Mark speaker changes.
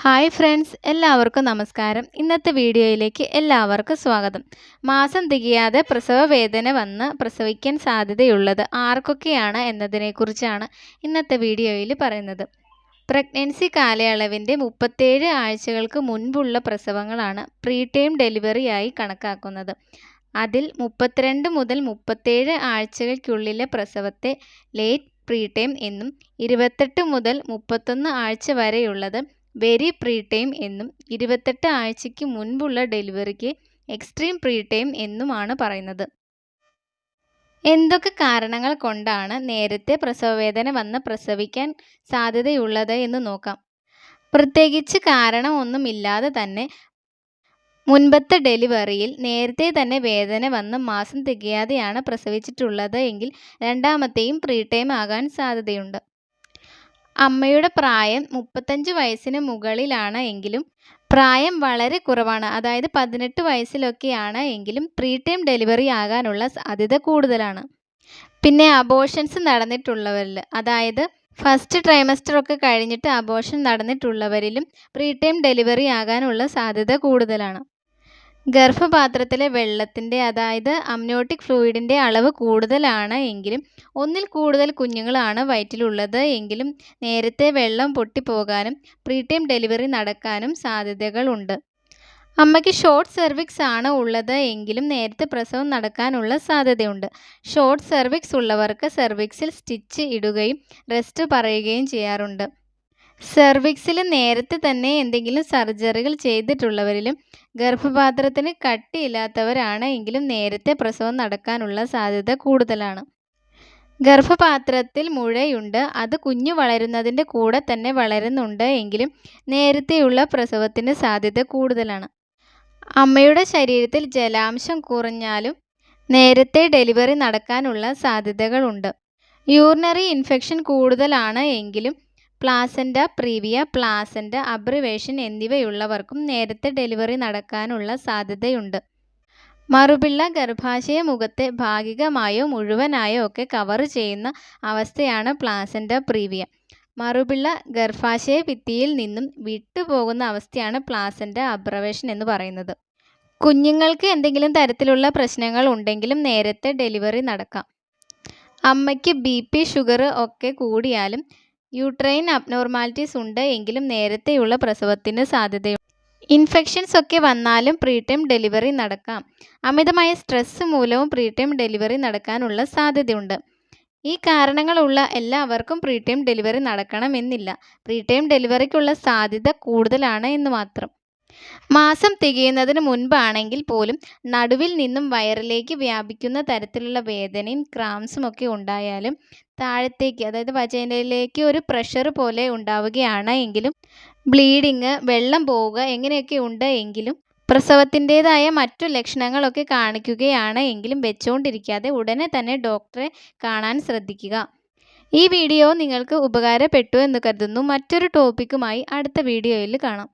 Speaker 1: Hi friends, എല്ലാവർക്കും നമസ്കാരം. ഇന്നത്തെ വീഡിയോയിലേക്ക് എല്ലാവർക്കും സ്വാഗതം. മാസം തികയാതെ പ്രസവ വേദന വന്ന് പ്രസവിക്കാൻ സാധ്യതയുള്ളത് ആർക്കൊക്കെയാണ് എന്നതിനെക്കുറിച്ചാണ് ഇന്നത്തെ വീഡിയോയിൽ പറയുന്നത്. പ്രഗ്നൻസി കാലയളവിൻ്റെ 37 ആഴ്ചകൾക്ക് മുൻപുള്ള പ്രസവങ്ങളാണ് പ്രീടേം ഡെലിവറിയായി കണക്കാക്കുന്നത്. അതിൽ 32 മുതൽ 37 ആഴ്ചകൾക്കുള്ളിലെ പ്രസവത്തെ ലേറ്റ് പ്രീടേം എന്നും 28 മുതൽ 31 ആഴ്ച വരെയുള്ളത് വെരി പ്രീടൈം എന്നും 28 ആഴ്ചയ്ക്ക് മുൻപുള്ള ഡെലിവറിക്ക് എക്സ്ട്രീം പ്രീടൈം എന്നുമാണ് പറയുന്നത്. എന്തൊക്കെ കാരണങ്ങൾ കൊണ്ടാണ് നേരത്തെ പ്രസവവേദന വന്ന് പ്രസവിക്കാൻ സാധ്യതയുള്ളത് എന്ന് നോക്കാം. പ്രത്യേകിച്ച് കാരണമൊന്നുമില്ലാതെ തന്നെ മുൻപത്തെ ഡെലിവറിയിൽ നേരത്തെ തന്നെ വേദന വന്ന് മാസം തികയാതെയാണ് പ്രസവിച്ചിട്ടുള്ളത് എങ്കിൽ രണ്ടാമത്തെയും പ്രീടൈം ആകാൻ സാധ്യതയുണ്ട്. അമ്മയുടെ പ്രായം 35 വയസ്സിന് മുകളിലാണ് എങ്കിലും പ്രായം വളരെ കുറവാണ്, അതായത് 18 വയസ്സിലൊക്കെയാണ് എങ്കിലും പ്രീടൈം ഡെലിവറി ആകാനുള്ള സാധ്യത കൂടുതലാണ്. പിന്നെ അബോർഷൻസ് നടന്നിട്ടുള്ളവരിൽ, അതായത് ഫസ്റ്റ് ട്രൈമസ്റ്റർ ഒക്കെ കഴിഞ്ഞിട്ട് അബോർഷൻ നടന്നിട്ടുള്ളവരിലും പ്രീടൈം ഡെലിവറി ആകാനുള്ള സാധ്യത കൂടുതലാണ്. ഗർഭപാത്രത്തിലെ വെള്ളത്തിൻ്റെ, അതായത് അമ്നിയോട്ടിക് ഫ്ലൂയിഡിൻ്റെ അളവ് കൂടുതലാണ് എങ്കിലും ഒന്നിൽ കൂടുതൽ കുഞ്ഞുങ്ങളാണ് വയറ്റിലുള്ളത് എങ്കിലും നേരത്തെ വെള്ളം പൊട്ടിപ്പോകാനും പ്രീടൈം ഡെലിവറി നടക്കാനും സാധ്യതകളുണ്ട്. അമ്മയ്ക്ക് ഷോർട്ട് സെർവിക്സ് ആണ് ഉള്ളത് എങ്കിലും നേരത്തെ പ്രസവം നടക്കാനുള്ള സാധ്യതയുണ്ട്. ഷോർട്ട് സെർവിക്സ് ഉള്ളവർക്ക് സെർവിക്സിൽ സ്റ്റിച്ച് ഇടുകയും റെസ്റ്റ് പറയുകയും ചെയ്യാറുണ്ട്. സെർവിക്സിൽ നേരത്തെ തന്നെ എന്തെങ്കിലും സർജറികൾ ചെയ്തിട്ടുള്ളവരിലും ഗർഭപാത്രത്തിന് കട്ടിയില്ലാത്തവരാണ് എങ്കിലും നേരത്തെ പ്രസവം നടക്കാനുള്ള സാധ്യത കൂടുതലാണ്. ഗർഭപാത്രത്തിൽ മുഴയുണ്ട്, അത് കുഞ്ഞു വളരുന്നതിൻ്റെ കൂടെ തന്നെ വളരുന്നുണ്ട് എങ്കിലും നേരത്തെയുള്ള പ്രസവത്തിന് സാധ്യത കൂടുതലാണ്. അമ്മയുടെ ശരീരത്തിൽ ജലാംശം കുറഞ്ഞാലും നേരത്തെ ഡെലിവറി നടക്കാനുള്ള സാധ്യതകളുണ്ട്. യൂറിനറി ഇൻഫെക്ഷൻ കൂടുതലാണ് എങ്കിലും പ്ലാസൻ്റ പ്രീവിയ, പ്ലാസൻ്റ അബ്രിവേഷൻ എന്നിവയുള്ളവർക്കും നേരത്തെ ഡെലിവറി നടക്കാനുള്ള സാധ്യതയുണ്ട്. മറുപിള്ള ഗർഭാശയ മുഖത്തെ ഭാഗികമായോ മുഴുവനായോ ഒക്കെ കവർ ചെയ്യുന്ന അവസ്ഥയാണ് പ്ലാസൻ്റ പ്രീവിയ. മറുപിള്ള ഗർഭാശയ ഭിത്തിയിൽ നിന്നും വിട്ടുപോകുന്ന അവസ്ഥയാണ് പ്ലാസൻ്റ അബ്രവേഷൻ എന്ന് പറയുന്നത്. കുഞ്ഞുങ്ങൾക്ക് എന്തെങ്കിലും തരത്തിലുള്ള പ്രശ്നങ്ങൾ ഉണ്ടെങ്കിലും നേരത്തെ ഡെലിവറി നടക്കാം. അമ്മയ്ക്ക് BP, ഷുഗർ ഒക്കെ കൂടിയാലും യൂട്രൈൻ അബ്നോർമാലിറ്റീസ് ഉണ്ട് എങ്കിലും നേരത്തെയുള്ള പ്രസവത്തിന് സാധ്യതയുണ്ട്. ഇൻഫെക്ഷൻസ് ഒക്കെ വന്നാലും പ്രീടൈം ഡെലിവറി നടക്കാം. അമിതമായ സ്ട്രെസ് മൂലവും പ്രീടൈം ഡെലിവറി നടക്കാനുള്ള സാധ്യതയുണ്ട്. ഈ കാരണങ്ങളുള്ള എല്ലാവർക്കും പ്രീടൈം ഡെലിവറി നടക്കണമെന്നില്ല. പ്രീടൈം ഡെലിവറിക്കുള്ള സാധ്യത കൂടുതലാണ് എന്ന് മാത്രം. മാസം തികയുന്നതിന് മുൻപാണെങ്കിൽ പോലും നടുവിൽ നിന്നും വയറിലേക്ക് വ്യാപിക്കുന്ന തരത്തിലുള്ള വേദനയും ക്രാംസും ഒക്കെ ഉണ്ടായാലും താഴത്തേക്ക്, അതായത് വജൈനയിലേക്ക് ഒരു പ്രഷർ പോലെ ഉണ്ടാവുകയാണ് എങ്കിലും ബ്ലീഡിങ്, വെള്ളം പോവുക എങ്ങനെയൊക്കെ ഉണ്ട് എങ്കിലും പ്രസവത്തിൻ്റെതായ മറ്റു ലക്ഷണങ്ങളൊക്കെ കാണിക്കുകയാണ് എങ്കിലും വെച്ചുകൊണ്ടിരിക്കാതെ ഉടനെ തന്നെ ഡോക്ടറെ കാണാൻ ശ്രദ്ധിക്കുക. ഈ വീഡിയോ നിങ്ങൾക്ക് ഉപകാരപ്പെട്ടു എന്ന് കരുതുന്നു. മറ്റൊരു ടോപ്പിക്കുമായി അടുത്ത വീഡിയോയിൽ കാണാം.